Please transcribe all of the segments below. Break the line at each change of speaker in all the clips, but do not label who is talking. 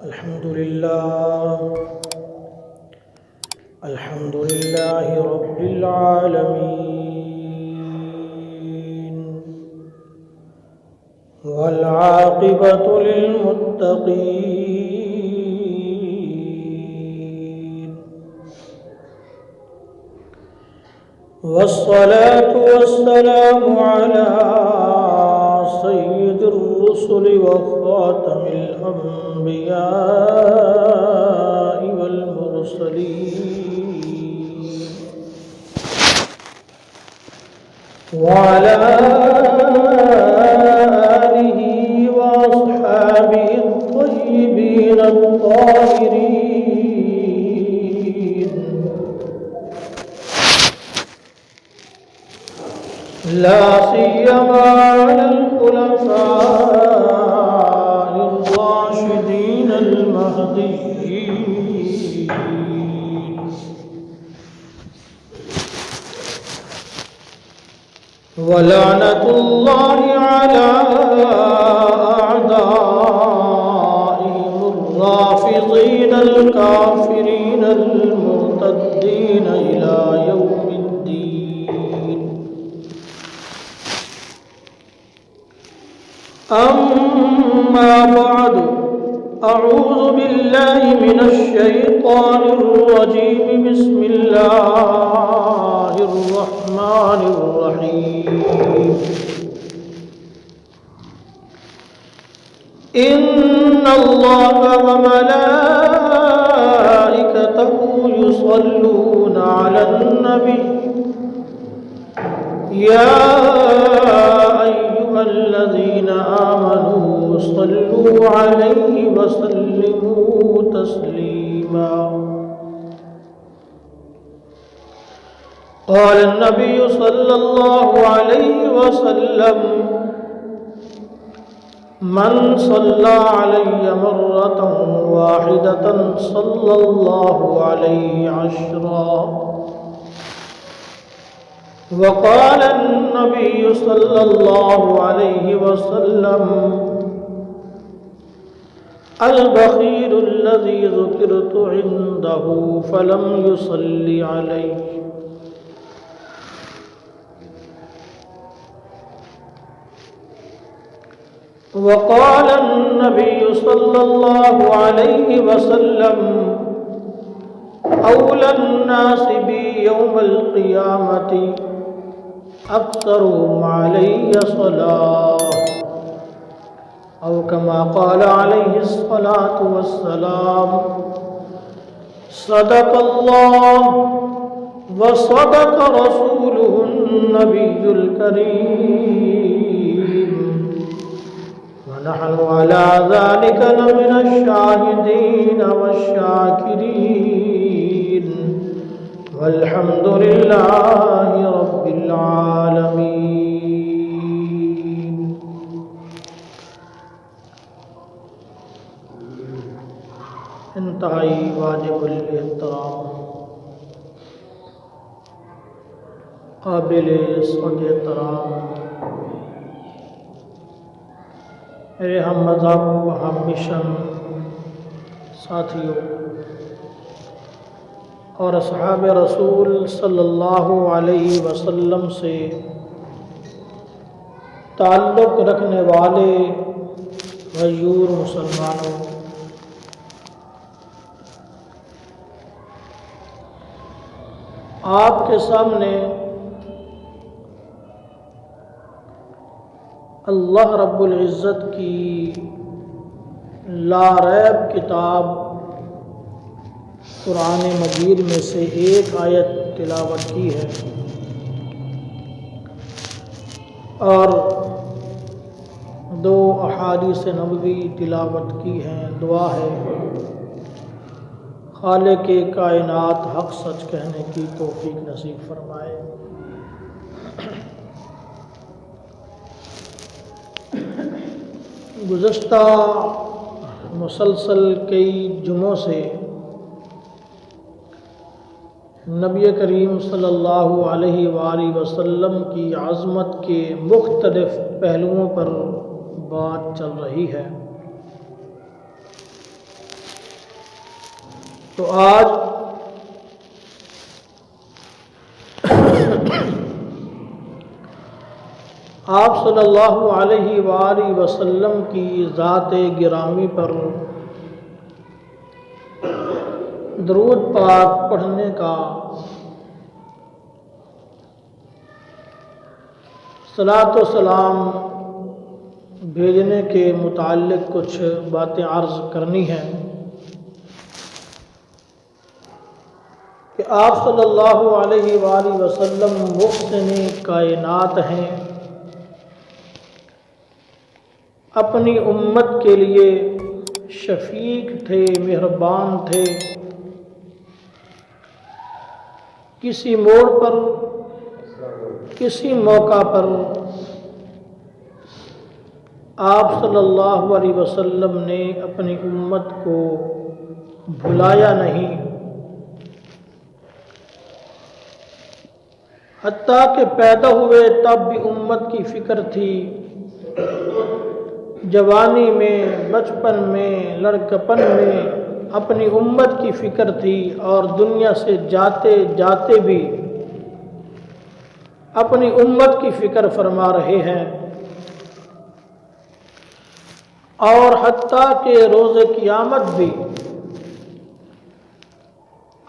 الحمد لله رب العالمين، والعاقبة للمتقين، والصلاة والسلام على سيد الرسل وخاتم الأنبياء والمرسلين، وعلى آله وأصحابه الطيبين الطاهرين، لا سيما على الخلفاء الراشدين المهديين، ولعنة الله على أعدائهم الرافضين الكافرين المرتدين إلى يوم الدين. أما بعد، أعوذ بالله من الشيطان الرجيم. بسم الله الرحمن الرحيم. إن الله وملائكته يصلون على النبي، يا أيها الذين آمنوا صلوا عليه وسلموا تسليما. قال النبي صلى الله عليه وسلم: من صلى علي مرة واحدة صلى الله عليه عشرا. وقال النبي صلى الله عليه وسلم: البخيل الذي ذكرت عنده فلم يصل علي. وقال النبي صلى الله عليه وسلم: أولى الناس بي يوم القيامة أكثرهم علي صلاة، أو كما قال عليه الصلاة والسلام. صدق الله وصدق رسوله النبي الكريم، ونحن على ذلك لمن الشاهدين والشاكرين، والحمد لله رب العالمين. انتہائی واجب الاحترام، قابل سعد احترام میرے ہم مذہب و ہم مشن ساتھیوں اور اصحاب رسول صلی اللہ علیہ وسلم سے تعلق رکھنے والے غیور مسلمانوں، آپ کے سامنے اللہ رب العزت کی لا ریب کتاب قرآن مجید میں سے ایک آیت تلاوت کی ہے، اور دو احادیث نبوی تلاوت کی ہیں۔ دعا ہے خالق کائنات حق سچ کہنے کی توفیق نصیب فرمائے۔ گزشتہ مسلسل کئی جمعوں سے نبی کریم صلی اللہ علیہ وآلہ وسلم کی عظمت کے مختلف پہلوؤں پر بات چل رہی ہے۔ تو آج آپ صلی اللہ علیہ وآلہ وسلم کی ذات گرامی پر درود پاک پڑھنے کا، صلاۃ و سلام بھیجنے کے متعلق کچھ باتیں عرض کرنی ہیں کہ آپ صلی اللہ علیہ وآلہ وسلم محسن کائنات ہیں، اپنی امت کے لیے شفیق تھے، مہربان تھے۔ کسی موڑ پر، کسی موقع پر آپ صلی اللہ علیہ وسلم نے اپنی امت کو بھلایا نہیں، حتیٰ کہ پیدا ہوئے تب بھی امت کی فکر تھی، جوانی میں، بچپن میں، لڑکپن میں اپنی امت کی فکر تھی، اور دنیا سے جاتے جاتے بھی اپنی امت کی فکر فرما رہے ہیں، اور حتیٰ کہ روز قیامت بھی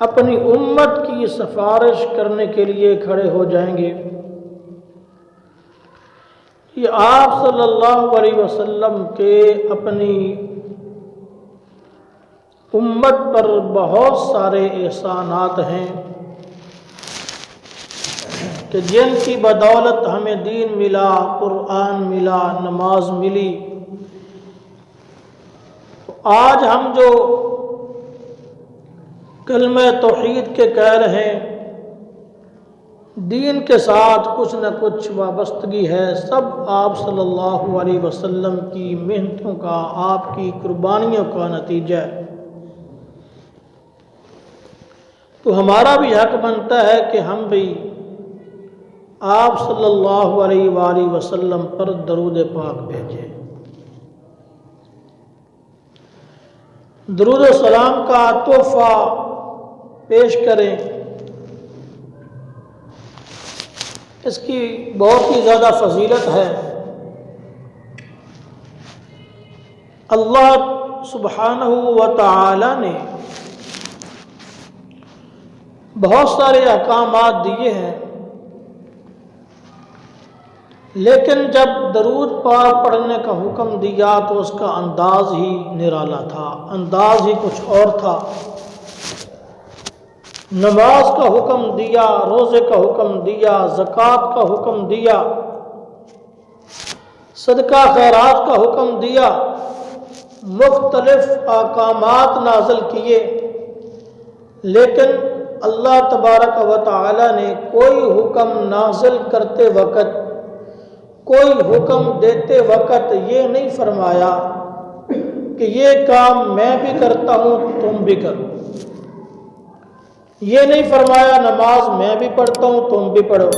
اپنی امت کی سفارش کرنے کے لیے کھڑے ہو جائیں گے۔ یہ آپ صلی اللہ علیہ وسلم کے اپنی امت پر بہت سارے احسانات ہیں کہ جن کی بدولت ہمیں دین ملا، قرآن ملا، نماز ملی۔ آج ہم جو کلمہ توحید کے قائل ہیں، دین کے ساتھ کچھ نہ کچھ وابستگی ہے، سب آپ صلی اللہ علیہ وسلم کی محنتوں کا، آپ کی قربانیوں کا نتیجہ ہے۔ تو ہمارا بھی حق بنتا ہے کہ ہم بھی آپ صلی اللہ علیہ وآلہ وسلم پر درود پاک بھیجیں، درود و سلام کا تحفہ پیش کریں۔ اس کی بہت ہی زیادہ فضیلت ہے۔ اللہ سبحانہ و تعالی نے بہت سارے احکامات دیے ہیں، لیکن جب درود پاک پڑھنے کا حکم دیا تو اس کا انداز ہی نرالا تھا، انداز ہی کچھ اور تھا۔ نماز کا حکم دیا، روزے کا حکم دیا، زکوٰۃ کا حکم دیا، صدقہ خیرات کا حکم دیا، مختلف احکامات نازل کیے، لیکن اللہ تبارک و تعالی نے کوئی حکم نازل کرتے وقت، کوئی حکم دیتے وقت یہ نہیں فرمایا کہ یہ کام میں بھی کرتا ہوں تم بھی کرو، یہ نہیں فرمایا نماز میں بھی پڑھتا ہوں تم بھی پڑھو،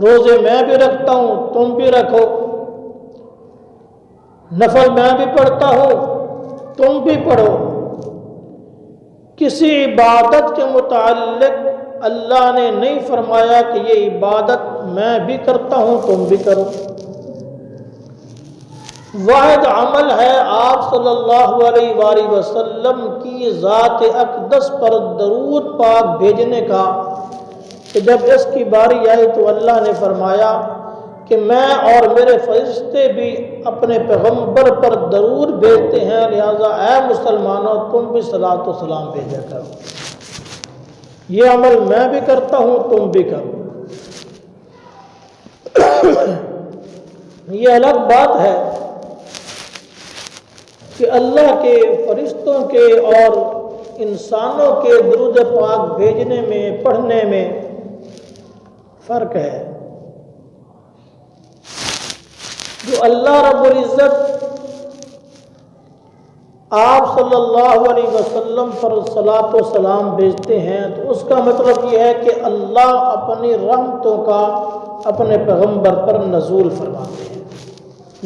روزے میں بھی رکھتا ہوں تم بھی رکھو، نفل میں بھی پڑھتا ہوں تم بھی پڑھو۔ کسی عبادت کے متعلق اللہ نے نہیں فرمایا کہ یہ عبادت میں بھی کرتا ہوں تم بھی کرو۔ واحد عمل ہے آپ صلی اللہ علیہ وآلہ وسلم کی ذات اقدس پر درود پاک بھیجنے کا، کہ جب اس کی باری آئی تو اللہ نے فرمایا کہ میں اور میرے فرشتے بھی اپنے پیغمبر پر درود بھیجتے ہیں، لہذا اے مسلمانوں تم بھی صلاۃ و سلام بھیجا کرو۔ یہ عمل میں بھی کرتا ہوں تم بھی کرو۔ یہ الگ بات ہے کہ اللہ کے، فرشتوں کے اور انسانوں کے درود پاک بھیجنے میں، پڑھنے میں فرق ہے۔ جو اللہ رب العزت آپ صلی اللہ علیہ وسلم پر صلاۃ و سلام بھیجتے ہیں تو اس کا مطلب یہ ہے کہ اللہ اپنی رحمتوں کا اپنے پیغمبر پر نزول فرماتے ہیں۔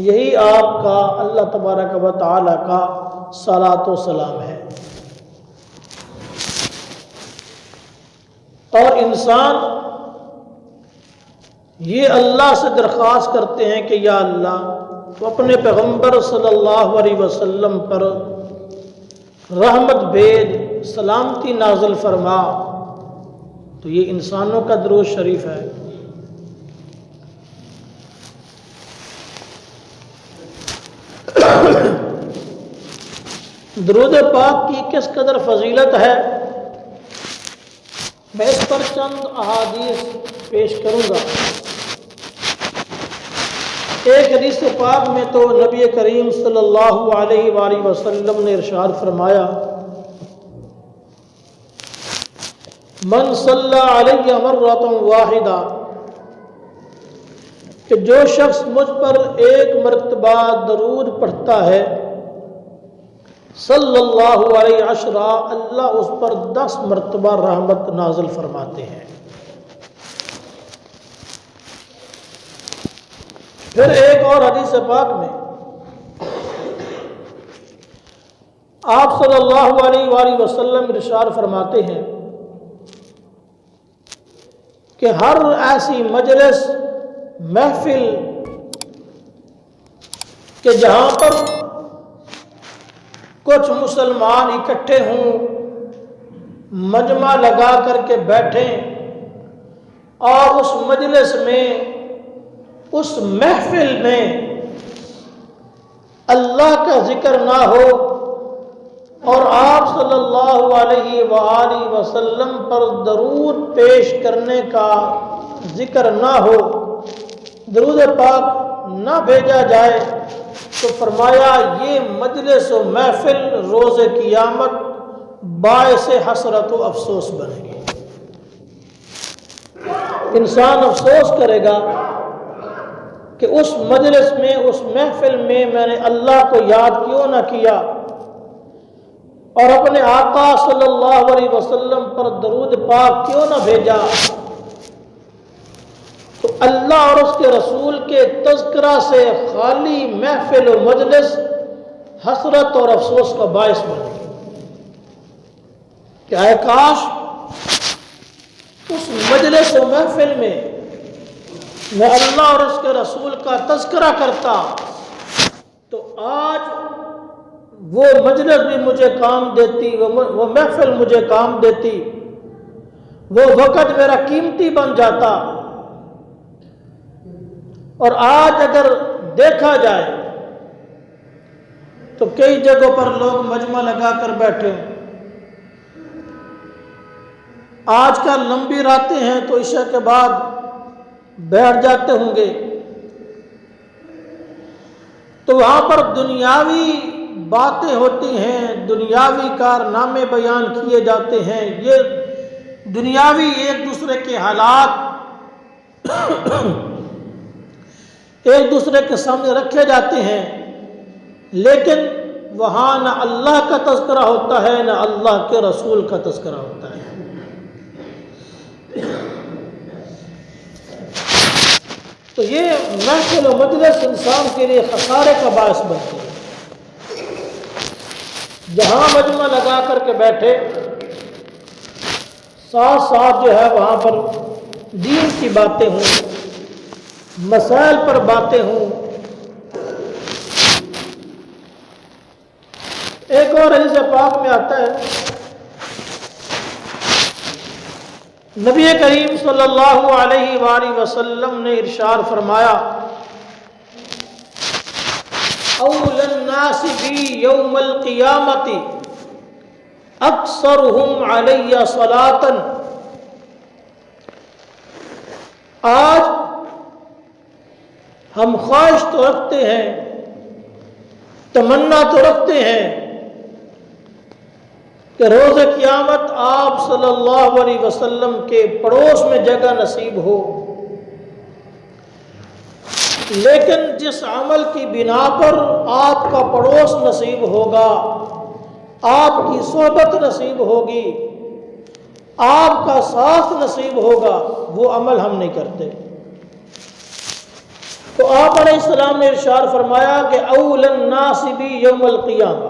یہی آپ کا اللہ تبارک و تعالی کا صلاۃ و سلام ہے۔ اور انسان یہ اللہ سے درخواست کرتے ہیں کہ یا اللہ تو اپنے پیغمبر صلی اللہ علیہ وسلم پر رحمت بھیج، سلامتی نازل فرما، تو یہ انسانوں کا درود شریف ہے۔ درود پاک کی کس قدر فضیلت ہے، میں اس پر چند احادیث پیش کروں گا۔ ایک حدیث پاک میں تو نبی کریم صلی اللہ علیہ وآلہ وسلم نے ارشاد فرمایا، من صلی علی مرۃ واحدہ، کہ جو شخص مجھ پر ایک مرتبہ درود پڑھتا ہے، صلی اللہ علیہ عشرہ، اللہ اس پر 10 مرتبہ رحمت نازل فرماتے ہیں۔ پھر ایک اور حدیث پاک میں آپ صلی اللہ علیہ وآلہ وسلم ارشاد فرماتے ہیں کہ ہر ایسی مجلس، محفل کہ جہاں پر کچھ مسلمان اکٹھے ہوں، مجمع لگا کر کے بیٹھیں، اور اس مجلس میں، اس محفل میں اللہ کا ذکر نہ ہو اور آپ صلی اللہ علیہ وآلہ وسلم پر درود پیش کرنے کا ذکر نہ ہو، درود پاک نہ بھیجا جائے، تو فرمایا یہ مجلس و محفل روز قیامت باعث حسرت و افسوس بنے گی۔ انسان افسوس کرے گا کہ اس مجلس میں، اس محفل میں میں نے اللہ کو یاد کیوں نہ کیا اور اپنے آقا صلی اللہ علیہ وسلم پر درود پاک کیوں نہ بھیجا۔ تو اللہ اور اس کے رسول کے تذکرہ سے خالی محفل و مجلس حسرت اور افسوس کا باعث بنے کہ اے کاش اس مجلس و محفل میں میں اللہ اور اس کے رسول کا تذکرہ کرتا، تو آج وہ مجلس بھی مجھے کام دیتی، وہ محفل مجھے کام دیتی، وہ وقت میرا قیمتی بن جاتا۔ اور آج اگر دیکھا جائے تو کئی جگہوں پر لوگ مجمع لگا کر بیٹھے ہیں، آج کل لمبی راتیں ہیں تو عشاء کے بعد بیٹھ جاتے ہوں گے، تو وہاں پر دنیاوی باتیں ہوتی ہیں، دنیاوی کارنامے بیان کیے جاتے ہیں، یہ دنیاوی ایک دوسرے کے حالات ایک دوسرے کے سامنے رکھے جاتے ہیں، لیکن وہاں نہ اللہ کا تذکرہ ہوتا ہے، نہ اللہ کے رسول کا تذکرہ ہوتا ہے۔ تو یہ محفل و مجلس انسان کے لیے خسارے کا باعث بنتی ہے۔ جہاں مجمع لگا کر کے بیٹھے، ساتھ ساتھ جو ہے وہاں پر دین کی باتیں ہوں، مسائل پر باتیں ہوں۔ ایک اور حدیث پاک میں آتا ہے، نبی کریم صلی اللہ علیہ وآلہ وسلم نے ارشاد فرمایا، اول الناس بی یوم القیامت اکثرہم علی صلاۃ۔ آج ہم خواہش تو رکھتے ہیں، تمنا تو رکھتے ہیں کہ روز قیامت آپ صلی اللہ علیہ وسلم کے پڑوس میں جگہ نصیب ہو، لیکن جس عمل کی بنا پر آپ کا پڑوس نصیب ہوگا، آپ کی صحبت نصیب ہوگی، آپ کا ساتھ نصیب ہوگا، وہ عمل ہم نہیں کرتے۔ تو آپ علیہ السلام نے ارشاد فرمایا کہ اول الناس بی یوم القیامہ،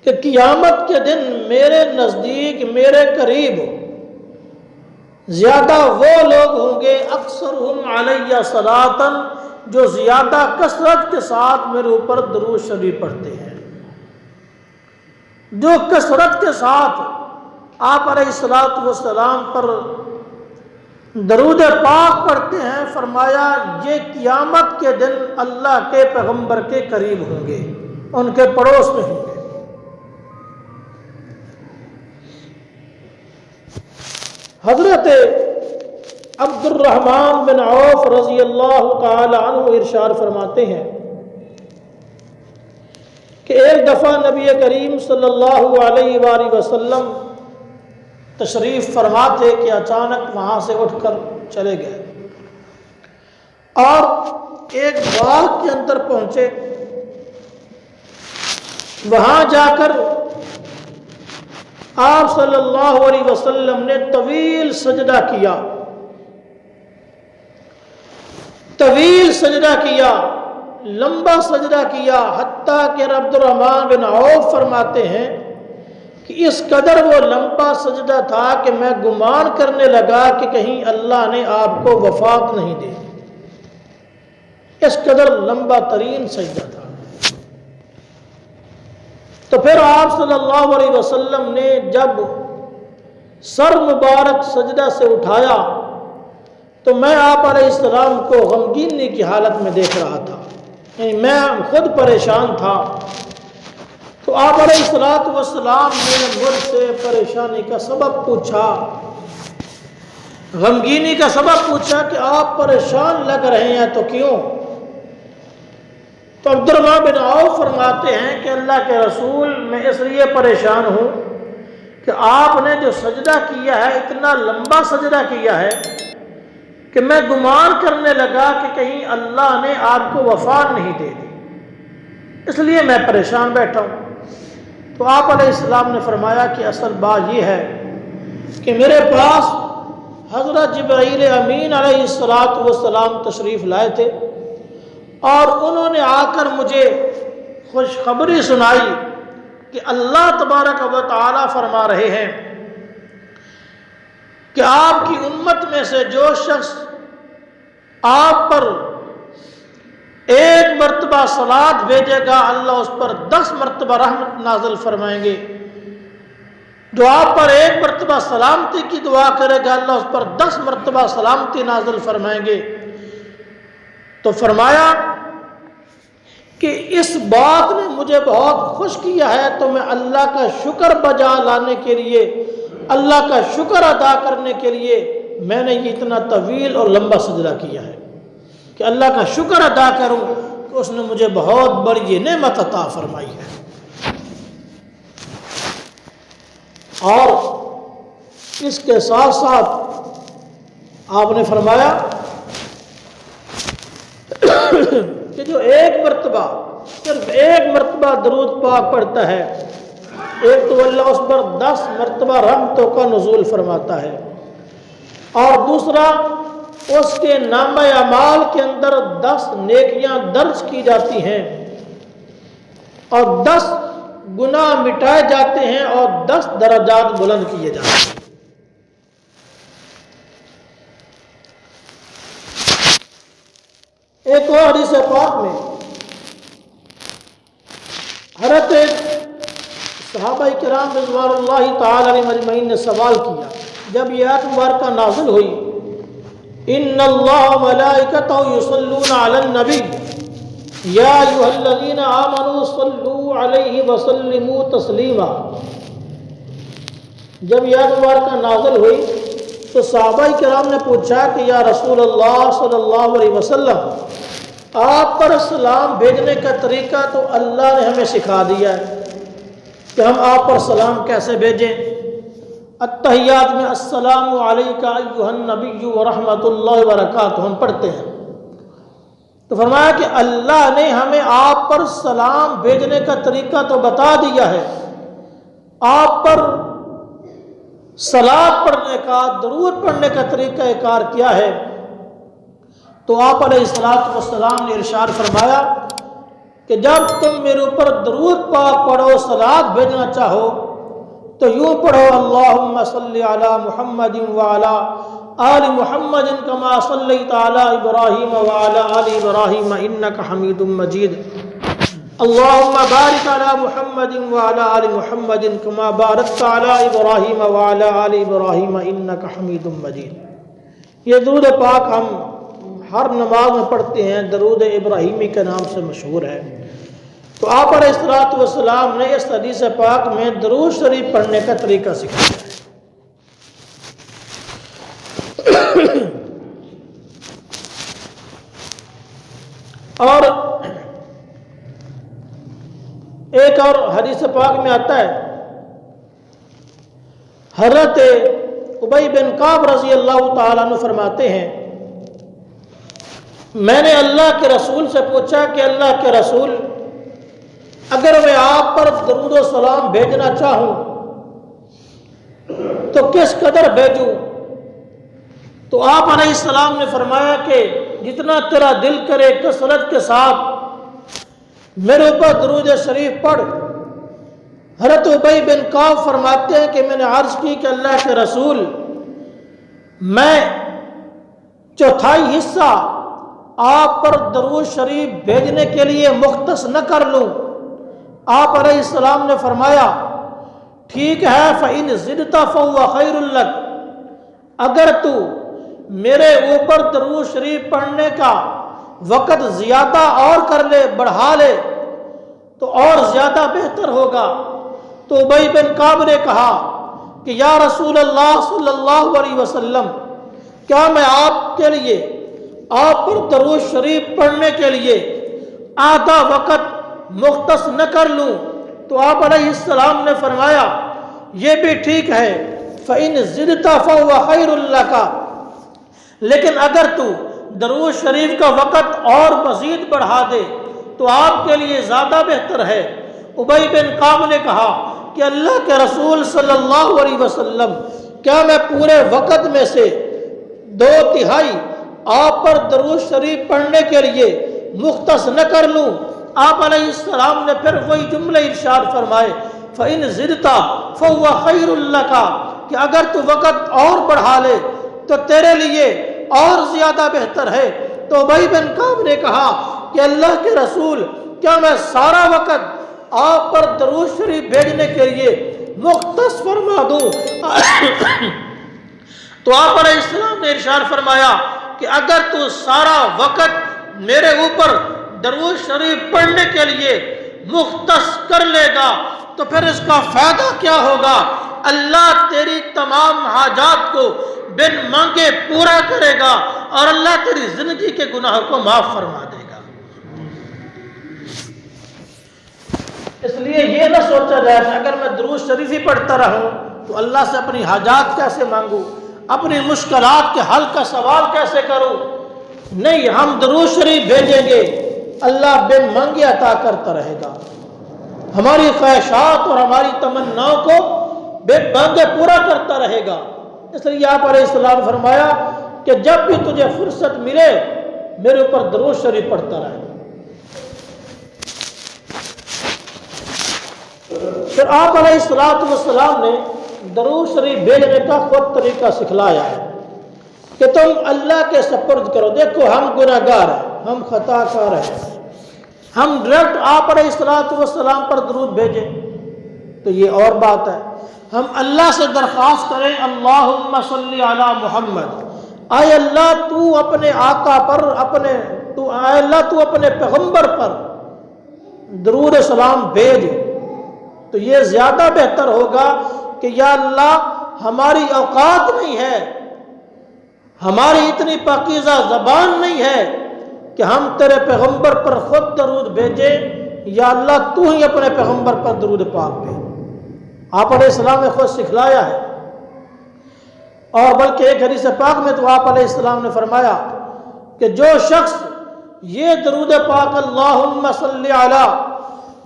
کہ قیامت کے دن میرے نزدیک میرے قریب زیادہ وہ لوگ ہوں گے اکثرہم علیہ صلاۃً جو زیادہ کثرت کے ساتھ میرے اوپر درود شریف پڑھتے ہیں، جو کثرت کے ساتھ آپ علیہ الصلاۃ والسلام پر درود پاک پڑھتے ہیں، فرمایا یہ قیامت کے دن اللہ کے پیغمبر کے قریب ہوں گے، ان کے پڑوس میں ہوں گے۔ حضرت عبد الرحمن بن عوف رضی اللہ تعالی عنہ ارشاد فرماتے ہیں کہ ایک دفعہ نبی کریم صلی اللہ علیہ وآلہ وسلم تشریف فرما تھے کہ اچانک وہاں سے اٹھ کر چلے گئے اور ایک باغ کے اندر پہنچے۔ وہاں جا کر آپ صلی اللہ علیہ وسلم نے طویل سجدہ کیا، طویل سجدہ کیا، لمبا سجدہ کیا، حتیٰ کہ عبد الرحمن بن عوف فرماتے ہیں کہ اس قدر وہ لمبا سجدہ تھا کہ میں گمان کرنے لگا کہ کہیں اللہ نے آپ کو وفات نہیں دے دی، اس قدر لمبا ترین سجدہ تھا۔ تو پھر آپ صلی اللہ علیہ وسلم نے جب سر مبارک سجدہ سے اٹھایا تو میں آپ علیہ السلام کو غمگینی کی حالت میں دیکھ رہا تھا، یعنی میں خود پریشان تھا۔ تو آپ علیہ السلام نے مجھ سے پریشانی کا سبب پوچھا، غمگینی کا سبب پوچھا کہ آپ پریشان لگ رہے ہیں تو کیوں؟ تو عبد الرحمن بن عوف فرماتے ہیں کہ اللہ کے رسول میں اس لیے پریشان ہوں کہ آپ نے جو سجدہ کیا ہے اتنا لمبا سجدہ کیا ہے کہ میں گمان کرنے لگا کہ کہیں اللہ نے آپ کو وفات نہیں دے دی، اس لیے میں پریشان بیٹھا ہوں۔ تو آپ علیہ السلام نے فرمایا کہ اصل بات یہ ہے کہ میرے پاس حضرت جبرائیل امین علیہ السلام تشریف لائے تھے اور انہوں نے آ کر مجھے خوشخبری سنائی کہ اللہ تبارک و تعالی فرما رہے ہیں کہ آپ کی امت میں سے جو شخص آپ پر ایک مرتبہ صلات بھیجے گا اللہ اس پر 10 مرتبہ رحمت نازل فرمائیں گے، جو آپ پر ایک مرتبہ سلامتی کی دعا کرے گا اللہ اس پر 10 مرتبہ سلامتی نازل فرمائیں گے۔ تو فرمایا کہ اس بات نے مجھے بہت خوش کیا ہے، تو میں اللہ کا شکر بجا لانے کے لیے، اللہ کا شکر ادا کرنے کے لیے میں نے یہ اتنا طویل اور لمبا سجدہ کیا ہے کہ اللہ کا شکر ادا کروں کہ اس نے مجھے بہت بڑی یہ نعمت عطا فرمائی ہے۔ اور اس کے ساتھ ساتھ آپ نے فرمایا کہ جو ایک مرتبہ صرف ایک مرتبہ درود پاک پڑھتا ہے، ایک تو اللہ اس پر 10 مرتبہ رحمتوں کا نزول فرماتا ہے، اور دوسرا اس کے نامہ اعمال کے اندر 10 نیکیاں درج کی جاتی ہیں اور 10 گناہ مٹائے جاتے ہیں اور 10 درجات بلند کیے جاتے ہیں۔ ایک اور حدیث پاک میں حضرت صحابہ کرام رضوان اللہ تعالی علیہم اجمعین نے سوال کیا جب یہ آیت مبارکہ نازل ہوئی، ان اللہ ملائکتہ یصلون علی النبی یا ایھا الذین آمنوا صلوا علیہ وسلموا تسلیما، جب یہ آیت مبارکہ نازل ہوئی تو صحابہ کرام نے پوچھا کہ یا رسول اللہ صلی اللہ علیہ وسلم، آپ پر سلام بھیجنے کا طریقہ تو اللہ نے ہمیں سکھا دیا ہے کہ ہم آپ پر سلام کیسے بھیجیں۔ التحیات میں السلام علیک ایھا النبی ورحمۃ اللہ وبرکاتہ ہم پڑھتے ہیں، تو فرمایا کہ اللہ نے ہمیں آپ پر سلام بھیجنے کا طریقہ تو بتا دیا ہے، آپ پر صلات پڑھنے کا، درود پڑھنے کا طریقہ کار کیا ہے؟ تو آپ علیہ السلام نے ارشاد فرمایا کہ جب تم میرے اوپر درود پاک پڑھو، صلوات بھیجنا چاہو تو یوں پڑھو اللہم صلی علی محمد وعلی آل محمد کما صلیت علی ابراہیم وعلی آل ابراہیم انک حمید مجید، اللہم بارک علی محمد وعلی آل محمد کما بارکت علی ابراہیم وعلی آل ابراہیم انک حمید مجید۔ یہ درود پاک ہم ہر نماز میں پڑھتے ہیں، درود ابراہیمی کے نام سے مشہور ہے۔ تو آپ علیہ الصلوۃ والسلام نے اس حدیث پاک میں درود شریف پڑھنے کا طریقہ سکھایا ہے۔ اور ایک اور حدیث پاک میں آتا ہے، حضرت ابی بن کعب رضی اللہ تعالیٰ عنہ فرماتے ہیں، میں نے اللہ کے رسول سے پوچھا کہ اللہ کے رسول، اگر میں آپ پر درود و سلام بھیجنا چاہوں تو کس قدر بھیجوں؟ تو آپ علیہ السلام نے فرمایا کہ جتنا تیرا دل کرے کثرت کے ساتھ میرے اوپر درود شریف پڑھ۔ حضرت ابی بن کعب فرماتے ہیں کہ میں نے عرض کی کہ اللہ کے رسول، میں چوتھائی حصہ آپ پر درود شریف بھیجنے کے لیے مختص نہ کر لوں؟ آپ علیہ السلام نے فرمایا ٹھیک ہے، فَإِنْ زِدْتَ فَهُوَ خَيْرٌ لَكَ، اگر تو میرے اوپر درود شریف پڑھنے کا وقت زیادہ اور کر لے، بڑھا لے تو اور زیادہ بہتر ہوگا۔ تو ابی بن کعب نے کہا کہ یا رسول اللہ صلی اللہ علیہ وسلم، کیا میں آپ کے لیے، آپ پر درود شریف پڑھنے کے لیے آدھا وقت مختص نہ کر لوں؟ تو آپ علیہ السلام نے فرمایا یہ بھی ٹھیک ہے، فَإِنْ زِدْتَ فَهُوَ خَيْرٌ لَكَ، لیکن اگر تو درود شریف کا وقت اور مزید بڑھا دے تو آپ کے لیے زیادہ بہتر ہے۔ ابی بن کعب نے کہا کہ اللہ کے رسول صلی اللہ علیہ وسلم، کیا میں پورے وقت میں سے 2/3 آپ پر درود شریف پڑھنے کے لیے مختص نہ کر لوں؟ آپ علیہ السلام نے پھر وہی جملے ارشاد فرمائے، فَإِنْ زِدْتَ فَهُوَ خَيْرٌ لَكَ، کہ اگر تو وقت اور بڑھا لے تو تیرے لیے اور زیادہ بہتر ہے۔ تو ابی بن کعب نے کہا کہ اللہ کے رسول، کیا میں سارا وقت آپ پر درود شریف بھیجنے کے لیے مختص فرما دوں؟ تو آپ علیہ السلام نے ارشاد فرمایا کہ اگر تو سارا وقت میرے اوپر درود شریف پڑھنے کے لیے مختص کر لے گا تو پھر اس کا فائدہ کیا ہوگا؟ اللہ تیری تمام حاجات کو بن مانگے پورا کرے گا اور اللہ تیری زندگی کے گناہوں کو معاف فرما دے گا۔ اس لیے یہ نہ سوچا جائے کہ اگر میں درود شریف ہی پڑھتا رہوں تو اللہ سے اپنی حاجات کیسے مانگوں، اپنی مشکلات کے حل کا سوال کیسے کروں۔ نہیں، ہم درود شریف بھیجیں گے، اللہ بن مانگے عطا کرتا رہے گا، ہماری خواہشات اور ہماری تمناؤں کو بن مانگے پورا کرتا رہے گا۔ اس لیے آپ علیہ السلام نے فرمایا کہ جب بھی تجھے فرصت ملے میرے اوپر درود شریف پڑھتا رہے۔ پھر آپ علیہ السلام نے درود شریف بھیجنے کا خود طریقہ سکھلایا ہے کہ تم اللہ کے سپرد کرو۔ دیکھو ہم گناہ گار ہیں، ہم خطا کار ہیں، ہم ڈائریکٹ آپ علیہ السلام پر درود بھیجیں تو یہ اور بات ہے۔ ہم اللہ سے درخواست کریں اللہم صلی علی محمد، اے اللہ تو اپنے آقا پر، اے اللہ تو اپنے پیغمبر پر درود سلام بھیج، تو یہ زیادہ بہتر ہوگا کہ یا اللہ ہماری اوقات نہیں ہے، ہماری اتنی پاکیزہ زبان نہیں ہے کہ ہم تیرے پیغمبر پر خود درود بھیجیں، یا اللہ تو ہی اپنے پیغمبر پر درود پاک بھیج۔ آپ علیہ السلام نے خود سکھلایا ہے، اور بلکہ ایک حدیث پاک میں تو آپ علیہ السلام نے فرمایا کہ جو شخص یہ درود پاک اللہم صلی علی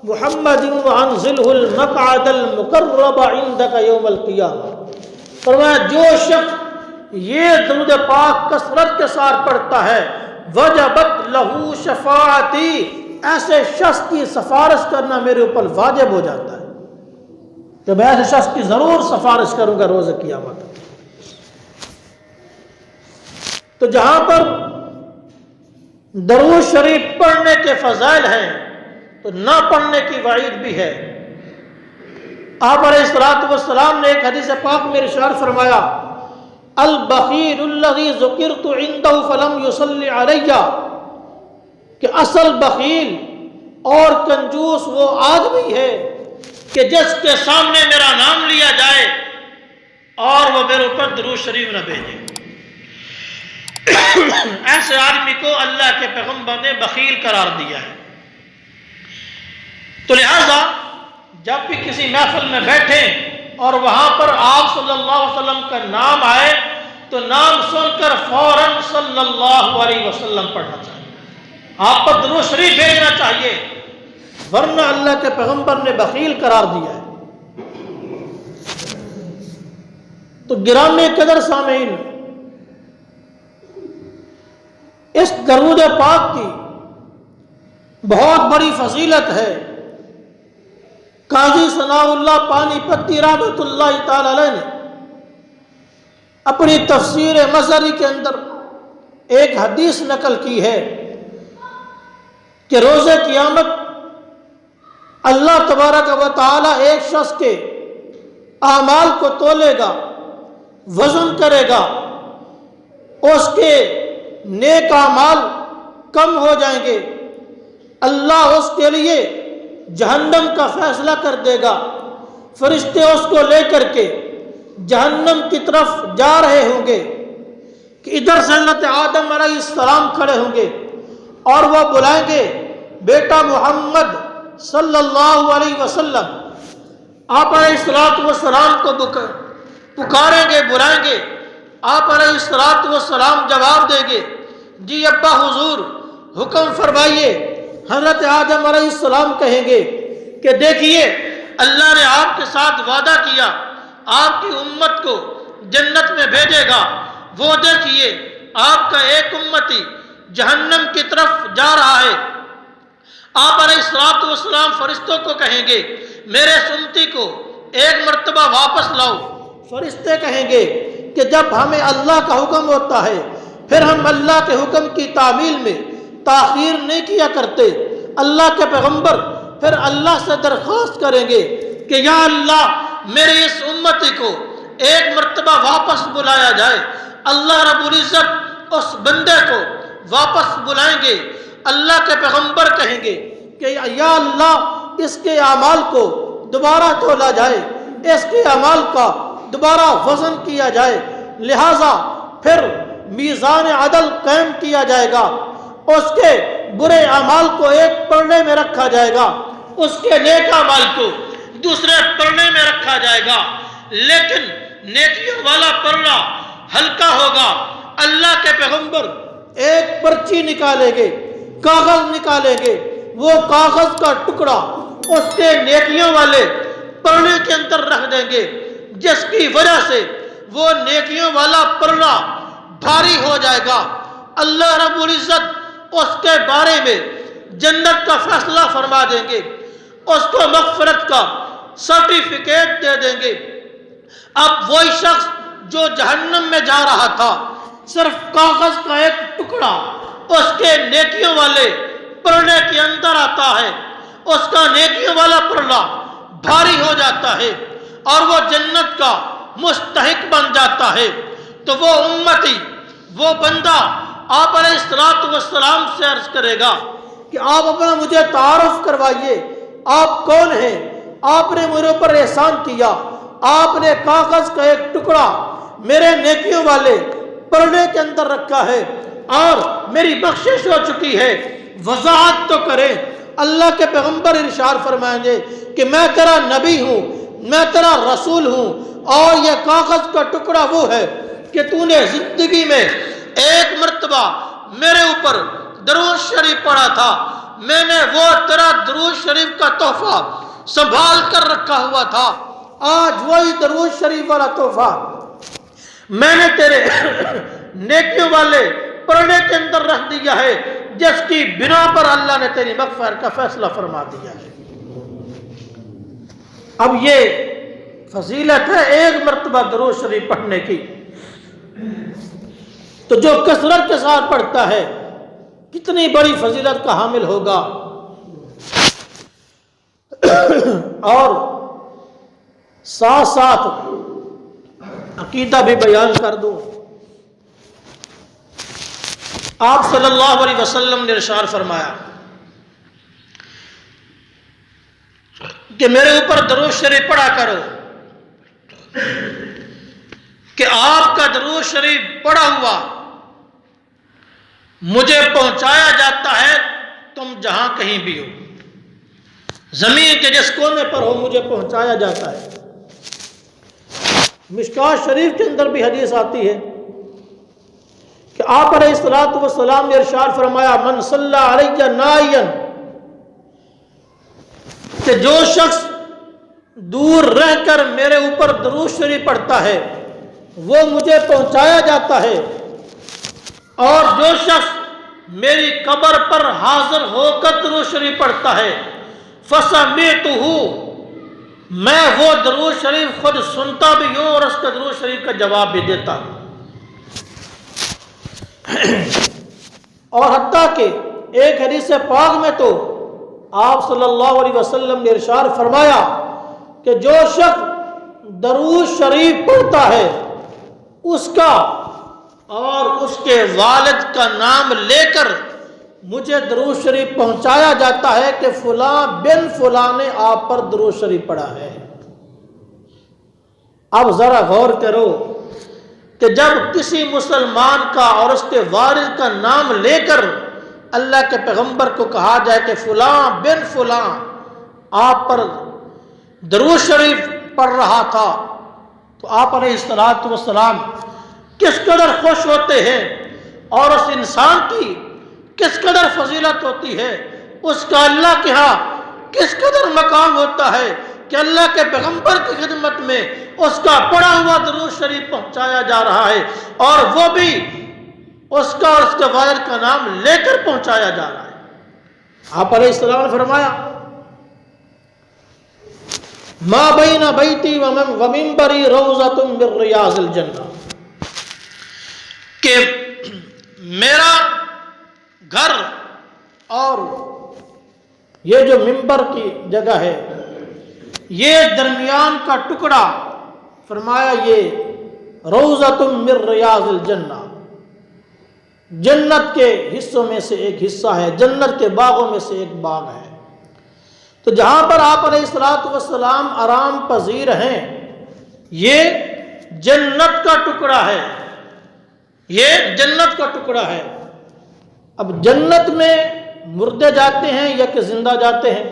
محمد وانزلہ المقعد المقرب عندک یوم القیامہ، فرمایا جو شخص یہ درود پاک کثرت کے ساتھ پڑھتا ہے وجبت لہو شفاعتی، ایسے شخص کی سفارش کرنا میرے اوپر واجب ہو جاتا ہے کہ میں ایسے شخص کی ضرور سفارش کروں گا روز قیامت۔ تو جہاں پر درود شریف پڑھنے کے فضائل ہیں تو نہ پڑھنے کی وعید بھی ہے۔ آپ علیہ الصلوۃ والسلام نے ایک حدیث پاک میں ارشاد فرمایا، البخیل الذی ذکرت عنده فلم یصلی علی، کہ اصل بخیل اور کنجوس وہ آدمی ہے کہ جس کے سامنے میرا نام لیا جائے اور وہ میرے اوپر درود شریف نہ بھیجے۔ ایسے آدمی کو اللہ کے پیغمبر نے بخیل قرار دیا ہے۔ تو لہذا جب بھی کسی محفل میں بیٹھیں اور وہاں پر آپ صلی اللہ علیہ وسلم کا نام آئے تو نام سن کر فوراً صلی اللہ علیہ وسلم پڑھنا چاہیے، آپ پر درود شریف بھیجنا چاہیے، ورنہ اللہ کے پیغمبر نے بخیل قرار دیا ہے۔ تو گرامی قدر سامعین، اس درود پاک کی بہت بڑی فضیلت ہے۔ قاضی ثناء اللہ پانی پتی رحمۃ اللہ تعالی علیہ نے اپنی تفسیر مظہری کے اندر ایک حدیث نقل کی ہے کہ روز قیامت اللہ تبارک و تعالی ایک شخص کے اعمال کو تولے گا، وزن کرے گا، اس کے نیک اعمال کم ہو جائیں گے، اللہ اس کے لیے جہنم کا فیصلہ کر دے گا۔ فرشتے اس کو لے کر کے جہنم کی طرف جا رہے ہوں گے کہ ادھر سے حضرت آدم علیہ السلام کھڑے ہوں گے اور وہ بلائیں گے، بیٹا محمد صلی اللہ علیہ وسلم۔ آپ علیہ السلام کو پکاریں گے، بلائیں گے، آپ علیہ السلام جواب دیں گے، جی ابا حضور حکم فرمائیے۔ حضرت آدم علیہ السلام کہیں گے کہ دیکھیے اللہ نے آپ کے ساتھ وعدہ کیا آپ کی امت کو جنت میں بھیجے گا، وہ دیکھیے آپ کا ایک امتی جہنم کی طرف جا رہا ہے۔ آپ علیہ السلام فرشتوں کو کہیں گے میرے امتی کو ایک مرتبہ واپس لاؤ۔ فرشتے کہیں گے کہ جب ہمیں اللہ کا حکم ہوتا ہے پھر ہم اللہ کے حکم کی تعمیل میں تاخیر نہیں کیا کرتے۔ اللہ کے پیغمبر پھر اللہ سے درخواست کریں گے کہ یا اللہ میری اس امتی کو ایک مرتبہ واپس بلایا جائے۔ اللہ رب العزت اس بندے کو واپس بلائیں گے۔ اللہ کے پیغمبر کہیں گے کہ یا اللہ اس کے اعمال کو دوبارہ تولا جائے، اس کے اعمال کا دوبارہ وزن کیا جائے، لہٰذا پھر میزان عدل قائم کیا جائے گا، اس کے برے اعمال کو ایک پلڑے میں رکھا جائے گا، اس کے نیک اعمال کو دوسرے پلڑے میں رکھا جائے گا، لیکن نیکیوں والا پلڑا ہلکا ہوگا۔ اللہ کے پیغمبر ایک پرچی نکالیں گے، کاغذ نکالیں گے، وہ کاغذ کا ٹکڑا اس کے نیکیوں والے پلڑے کے اندر رکھ دیں گے، جس کی وجہ سے وہ نیکیوں والا پلڑا بھاری ہو جائے گا۔ اللہ رب العزت اس کے بارے میں جنت کا فیصلہ فرما دیں گے، اس کو مغفرت کا سرٹیفکیٹ دے دیں گے۔ اب وہی شخص جو جہنم میں جا رہا تھا، صرف کاغذ کا ایک ٹکڑا اس کے نیکیوں والے پلڑے کے اندر آتا ہے، اس کا نیکیوں والا پلڑا بھاری ہو جاتا ہے اور وہ جنت کا مستحق بن جاتا ہے۔ تو وہ امتی، وہ بندہ آپ علیہ السلام سے عرض کرے گا کہ آپ اپنا مجھے تعارف کروائیے، آپ کون ہیں؟ آپ نے میرے اوپر احسان کیا، آپ نے کاغذ کا ایک ٹکڑا میرے نیکیوں والے پلڑے کے اندر رکھا ہے اور میری بخشش ہو چکی ہے، وضاحت تو کریں۔ اللہ کے پیغمبر ارشاد فرمائیں گے کہ میں تیرا نبی ہوں، میں تیرا رسول ہوں، اور یہ کاغذ کا ٹکڑا وہ ہے کہ تو نے زندگی میں ایک مرتبہ میرے اوپر درود شریف پڑھا تھا، میں نے وہ تیرا درود شریف کا تحفہ سنبھال کر رکھا ہوا تھا، آج وہی درود شریف والا تحفہ میں نے تیرے نیکیوں والے پردے کے اندر رکھ دیا ہے، جس کی بنا پر اللہ نے تیری مغفرت کا فیصلہ فرما دیا ہے۔ اب یہ فضیلت ہے ایک مرتبہ درود شریف پڑھنے کی، تو جو کثرت کے ساتھ پڑھتا ہے کتنی بڑی فضیلت کا حامل ہوگا۔ اور ساتھ ساتھ عقیدہ بھی بیان کر دوں، آپ صلی اللہ علیہ وسلم نے ارشاد فرمایا کہ میرے اوپر درود شریف پڑھا کرو، کہ آپ کا درود شریف پڑھا ہوا مجھے پہنچایا جاتا ہے، تم جہاں کہیں بھی ہو، زمین کے جس کونے پر ہو مجھے پہنچایا جاتا ہے۔ مشکوٰۃ شریف کے اندر بھی حدیث آتی ہے کہ آپ علیہ الصلوۃ والسلام نے ارشاد فرمایا من صلی علیہ نائیا، کہ جو شخص دور رہ کر میرے اوپر درود شریف پڑھتا ہے وہ مجھے پہنچایا جاتا ہے، اور جو شخص میری قبر پر حاضر ہو کر درود شریف پڑھتا ہے فسمعتہ، میں وہ درود شریف خود سنتا بھی ہوں اور اس کے درود شریف کا جواب بھی دیتا ہوں۔ اور حتیٰ کہ ایک حدیث پاک میں تو آپ صلی اللہ علیہ وسلم نے ارشاد فرمایا کہ جو شخص درود شریف پڑھتا ہے اس کا اور اس کے والد کا نام لے کر مجھے درود شریف پہنچایا جاتا ہے کہ فلاں بن فلاں نے آپ پر درود شریف پڑھا ہے۔ اب ذرا غور کرو کہ جب کسی مسلمان کا اور اس کے والد کا نام لے کر اللہ کے پیغمبر کو کہا جائے کہ فلاں بن فلاں آپ پر درود شریف پڑھ رہا تھا، تو آپ علیہ الصلوۃ والسلام کس قدر خوش ہوتے ہیں، اور اس انسان کی کس قدر فضیلت ہوتی ہے، اس کا اللہ کے ہاں کس قدر مقام ہوتا ہے کہ اللہ کے پیغمبر کی خدمت میں اس کا پڑھا ہوا درود شریف پہنچایا جا رہا ہے، اور وہ بھی اس کا اور اس کے والد کا نام لے کر پہنچایا جا رہا ہے۔ آپ علیہ السلام نے فرمایا ما بین بیتی و منبری روضۃ من ریاض الجنہ، کہ میرا گھر اور یہ جو منبر کی جگہ ہے یہ درمیان کا ٹکڑا، فرمایا یہ روضۃ من ریاض الجنہ، جنت کے حصوں میں سے ایک حصہ ہے، جنت کے باغوں میں سے ایک باغ ہے۔ تو جہاں پر آپ علیہ الصلوۃ والسلام آرام پذیر ہیں یہ جنت کا ٹکڑا ہے، یہ جنت کا ٹکڑا ہے۔ اب جنت میں مردے جاتے ہیں یا کہ زندہ جاتے ہیں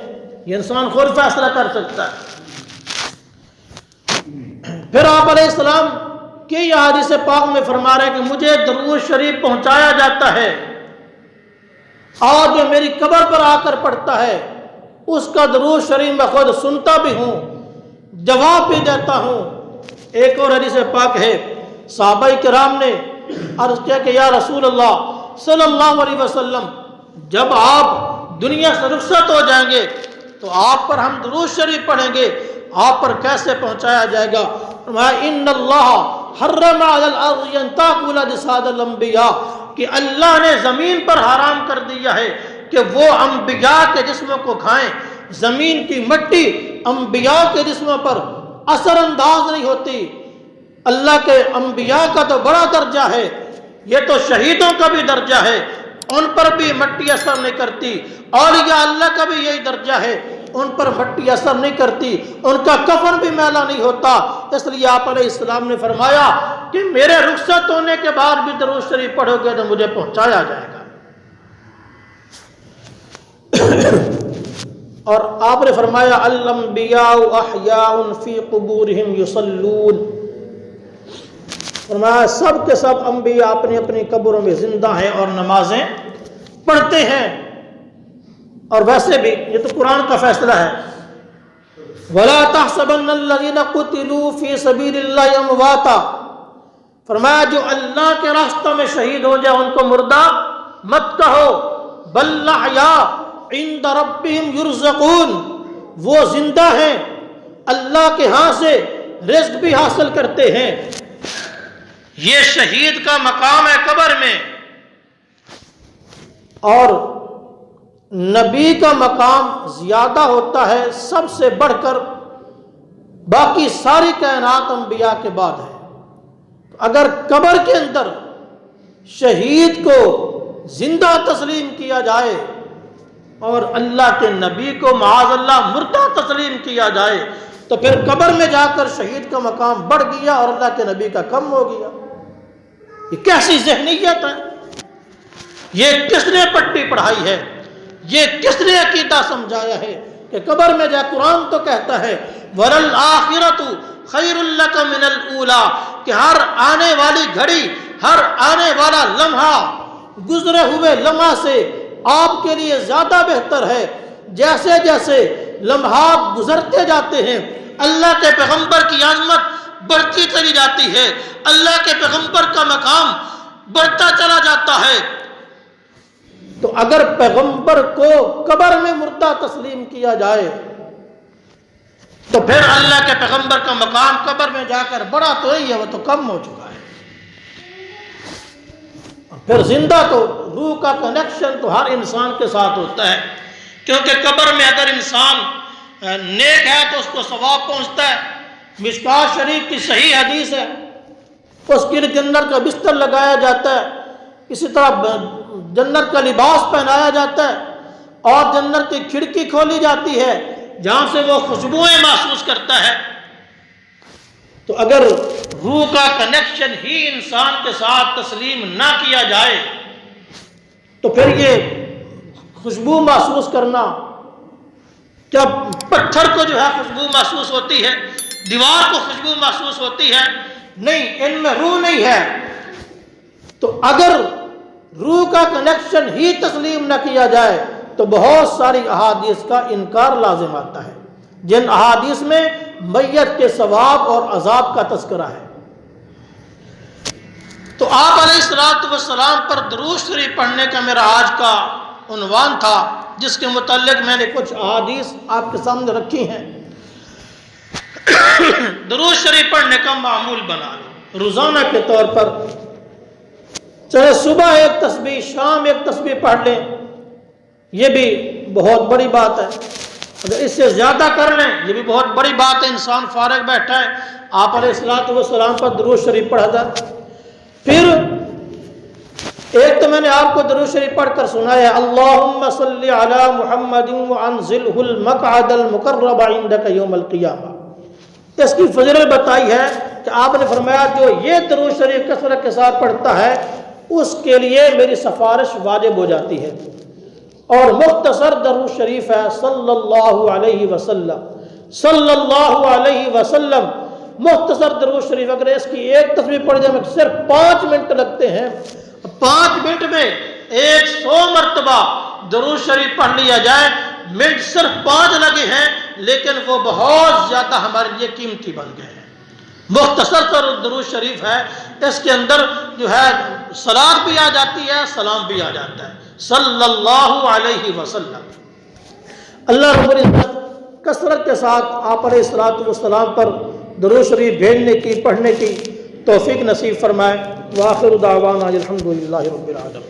یہ انسان خود فیصلہ کر سکتا ہے۔ پھر آپ علیہ السلام کہ یہ حدیث پاک میں فرما رہے ہیں کہ مجھے درود شریف پہنچایا جاتا ہے، اور جو میری قبر پر آ کر پڑھتا ہے اس کا درود شریف میں خود سنتا بھی ہوں، جواب بھی دیتا ہوں۔ ایک اور حدیث پاک ہے، صحابہ کرام نے عرض کیا کہ یا رسول اللہ صلی اللہ علیہ وسلم جب آپ دنیا سے رخصت ہو جائیں گے تو آپ پر ہم درود شریف پڑھیں گے، آپ پر کیسے پہنچایا جائے گا؟ فرمایا ان اللہ حرم علی الارض ان تاکل اجساد الانبیاء، کہ اللہ نے زمین پر حرام کر دیا ہے کہ وہ انبیاء کے جسموں کو کھائیں۔ زمین کی مٹی انبیاء کے جسموں پر اثر انداز نہیں ہوتی۔ اللہ کے انبیاء کا تو بڑا درجہ ہے، یہ تو شہیدوں کا بھی درجہ ہے، ان پر بھی مٹی اثر نہیں کرتی۔ اولیاء اللہ کا بھی یہی درجہ ہے، ان پر مٹی اثر نہیں کرتی، ان کا کفن بھی میلا نہیں ہوتا۔ اس لیے آپ علیہ السلام نے فرمایا کہ میرے رخصت ہونے کے بعد بھی درود شریف پڑھو گے تو مجھے پہنچایا جائے گا۔ اور آپ نے فرمایا الانبیاء احیاء فی قبورہم یصلون، فرمایا سب کے سب انبیاء اپنی اپنی قبروں میں زندہ ہیں اور نمازیں پڑھتے ہیں۔ اور ویسے بھی یہ تو قرآن کا فیصلہ ہے، وَلَا تَحْسَبَنَّ الَّذِينَ قُتِلُوا فِي سَبِيلِ اللَّهِ أَمْوَاتًا فرمایا جو اللہ کے راستوں میں شہید ہو جائے ان کو مردہ مت کہو، بل احیاء عند ربہم یرزقون، وہ زندہ ہیں، اللہ کے ہاں سے رزق بھی حاصل کرتے ہیں۔ یہ شہید کا مقام ہے قبر میں، اور نبی کا مقام زیادہ ہوتا ہے سب سے بڑھ کر، باقی ساری کائنات انبیاء کے بعد ہے۔ اگر قبر کے اندر شہید کو زندہ تسلیم کیا جائے اور اللہ کے نبی کو معاذ اللہ مردہ تسلیم کیا جائے تو پھر قبر میں جا کر شہید کا مقام بڑھ گیا اور اللہ کے نبی کا کم ہو گیا۔ یہ کیسی ذہنیت ہے؟ یہ کس نے پٹی پڑھائی ہے؟ یہ کس نے عقیدہ سمجھایا ہے کہ قبر میں جا؟ قرآن تو کہتا ہے وَلَلْآخِرَةُ خَيْرٌ لَكَ مِنَ الْأُولَىٰ، کہ ہر آنے والی گھڑی، ہر آنے والا لمحہ گزرے ہوئے لمحہ سے آپ کے لیے زیادہ بہتر ہے۔ جیسے جیسے لمحات گزرتے جاتے ہیں اللہ کے پیغمبر کی عظمت بڑھتی چلی جاتی ہے، اللہ کے پیغمبر کا مقام بڑھتا چلا جاتا ہے۔ تو اگر پیغمبر کو قبر میں مردہ تسلیم کیا جائے تو پھر اللہ کے پیغمبر کا مقام قبر میں جا کر بڑا تو ہی ہے، وہ تو کم ہو چکا ہے۔ پھر زندہ تو روح کا کنیکشن تو ہر انسان کے ساتھ ہوتا ہے، کیونکہ قبر میں اگر انسان نیک ہے تو اس کو ثواب پہنچتا ہے۔ مشکوٰۃ شریف کی صحیح حدیث ہے، اس کے لیے جنت کا بستر لگایا جاتا ہے، اسی طرح جنت کا لباس پہنایا جاتا ہے اور جنت کی کھڑکی کھولی جاتی ہے جہاں سے وہ خوشبوئیں محسوس کرتا ہے۔ تو اگر روح کا کنیکشن ہی انسان کے ساتھ تسلیم نہ کیا جائے تو پھر یہ خوشبو محسوس کرنا، کیا پتھر کو جو ہے خوشبو محسوس ہوتی ہے، دیوار کو خوشبو محسوس ہوتی ہے؟ نہیں، ان میں روح نہیں ہے۔ تو اگر روح کا کنیکشن ہی تسلیم نہ کیا جائے تو بہت ساری احادیث کا انکار لازم آتا ہے، جن احادیث میں میت کے ثواب اور عذاب کا تذکرہ ہے۔ تو آپ علیہ السلام پر درود شریف پڑھنے کا میرا آج کا عنوان تھا، جس کے متعلق میں نے کچھ احادیث آپ کے سامنے رکھی ہیں۔ درود شریف پڑھنے کا معمول بنا لیں روزانہ کے طور پر، چاہے صبح ایک تسبیح، شام ایک تسبیح پڑھ لیں، یہ بھی بہت بڑی بات ہے۔ اگر اس سے زیادہ کر لیں یہ بھی بہت بڑی بات ہے۔ انسان فارغ بیٹھا ہے، آپ علیہ السلام پر درود شریف پڑھا تھا۔ پھر ایک تو میں نے آپ کو درود شریف پڑھ کر سنایا، اللہم صلی علی محمد وانزلہ المقعد المقرب عندک یوم القیامہ۔ اس کی فضیلت بتائی ہے کہ آپ نے فرمایا جو یہ درود شریف کثرت کے ساتھ پڑھتا ہے اس کے لیے میری سفارش واجب ہو جاتی ہے۔ اور مختصر درود شریف ہے صلی اللہ علیہ وسلم، صلی اللہ علیہ وسلم، مختصر درود شریف۔ اگر اس کی ایک تسبیح پڑھ جائے صرف 5 منٹ لگتے ہیں، 5 منٹ میں 100 مرتبہ درود شریف پڑھ لیا جائے، منٹ صرف 5 لگے ہیں لیکن وہ بہت زیادہ ہمارے لیے قیمتی بن گئے ہیں۔ مختصر درود شریف ہے، اس کے اندر جو ہے صلات بھی آ جاتی ہے، سلام بھی آ جاتا ہے، صلی اللہ علیہ وسلم۔ اللہ رب العزت کثرت کے ساتھ آپ علیہ السلام پر درود شریف بھیجنے کی، پڑھنے کی توفیق نصیب فرمائے۔ وآخر دعوانا الحمدللہ رب العالمین۔